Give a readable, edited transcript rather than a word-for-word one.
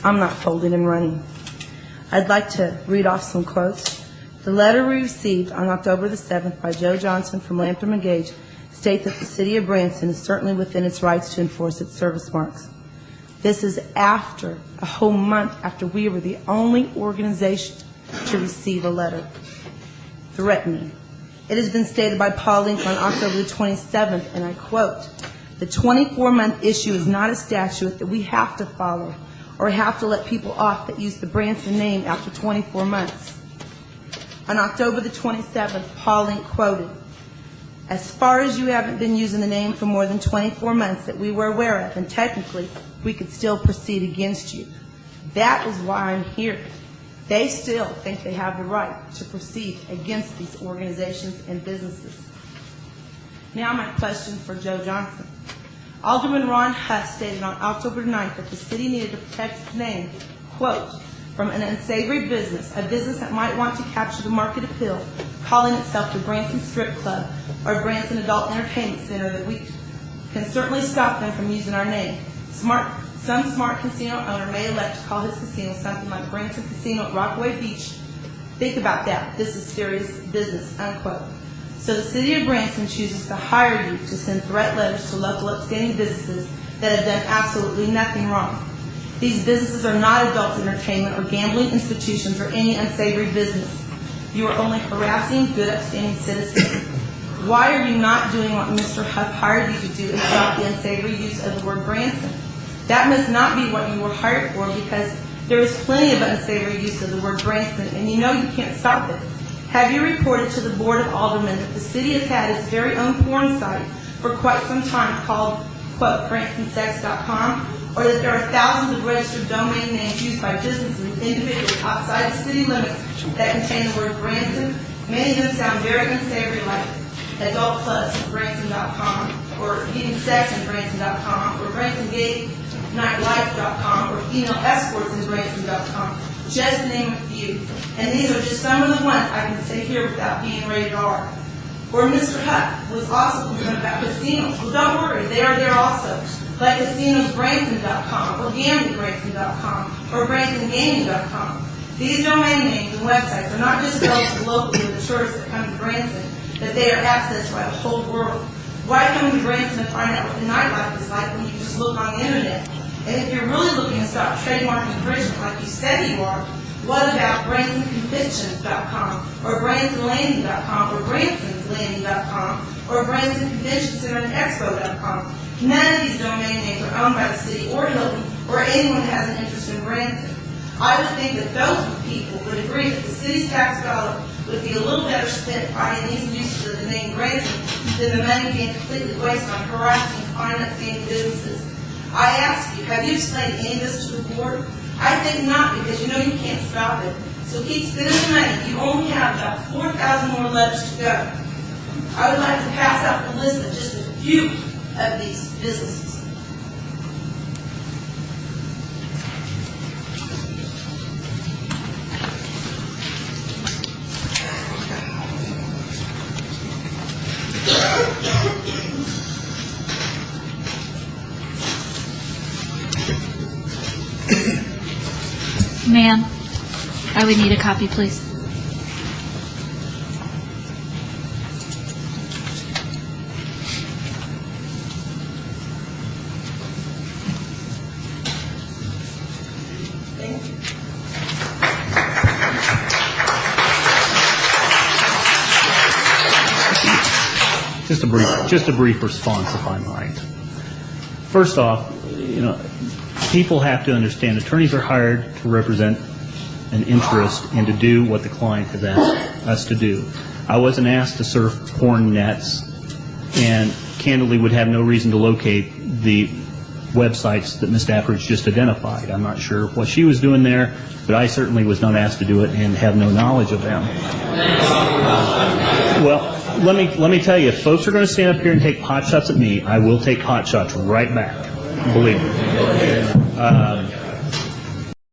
I'm not folding and running. I'd like to read off some quotes. The letter we received on October the 7th by Joe Johnson from Lathrop Gage state that the City of Branson is certainly within its rights to enforce its service marks. This is after, a whole month after we were the only organization to receive a letter threatening. It has been stated by Paul Link on October the 27th, and I quote, "The 24-month issue is not a statute that we have to follow or have to let people off that use the Branson name after 24 months. On October the 27th, Paul Link quoted, "As far as you haven't been using the name for more than 24 months that we were aware of, and technically we could still proceed against you. That is why I'm here." They still think they have the right to proceed against these organizations and businesses. Now my question for Joe Johnson. Alderman Ron Huss stated on October 9th that the city needed to protect its name, quote, "from an unsavory business, a business that might want to capture the market appeal, calling itself the Branson Strip Club or Branson Adult Entertainment Center, that we can certainly stop them from using our name. Some smart casino owner may elect to call his casino something like Branson Casino at Rockaway Beach. Think about that. This is serious business," unquote. So the City of Branson chooses to hire you to send threat letters to local upstanding businesses that have done absolutely nothing wrong. These businesses are not adult entertainment or gambling institutions or any unsavory business. You are only harassing good, upstanding citizens. Why are you not doing what Mr. Huff hired you to do and stop the unsavory use of the word Branson? That must not be what you were hired for, because there is plenty of unsavory use of the word Branson, and you know you can't stop it. Have you reported to the Board of Aldermen that the city has had its very own porn site for quite some time called, quote, BransonSex.com, or that there are thousands of registered domain names used by businesses and individuals outside the city limits that contain the word Branson? Many of them sound very unsavory, like Adult Plus at Branson.com, or Getting Sex in Branson.com, or Branson Gay Nightlife.com, or Female Escorts in Branson.com, just to name a few. And these are just some of the ones I can say here without being rated R. Or Mr. Huff was also concerned about casinos. Well, don't worry, they are there also, like CasinosBranson.com, or GamblingBranson.com, or BransonGaming.com. These domain names and websites are not just available locally to the tourists that come to Branson, but they are accessed by the whole world. Why come to Branson and find out what the nightlife is like when you just look on the internet? And if you're really looking to stop trademark infringement like you said you are, what about BransonConventions.com, or BransonLanding.com, or BransonsLanding.com, or Branson Convention Center and Expo.com? None of these domain names are owned by the city or Hilton or anyone that has an interest in Branson. I would think that those people would agree that the city's tax dollar would be a little better spent finding these uses of the name Branson than the money being completely wasted on harassing fine upstanding businesses. I ask you, have you explained any of this to the board? I think not, because you know you can't stop it. So keep spending the money. You only have about 4,000 more letters to go. I would like to pass out the list of just a few of these businesses. Ma'am, I would need a copy, please. Thank you. Just a brief response, if I might. First off, people have to understand attorneys are hired to represent an interest and to do what the client has asked us to do. I wasn't asked to surf porn nets, and candidly would have no reason to locate the websites that Ms. Stafford's just identified. I'm not sure what she was doing there, but I certainly was not asked to do it and have no knowledge of them. Well, let me tell you, if folks are going to stand up here and take pot shots at me, I will take pot shots right back. Believe me.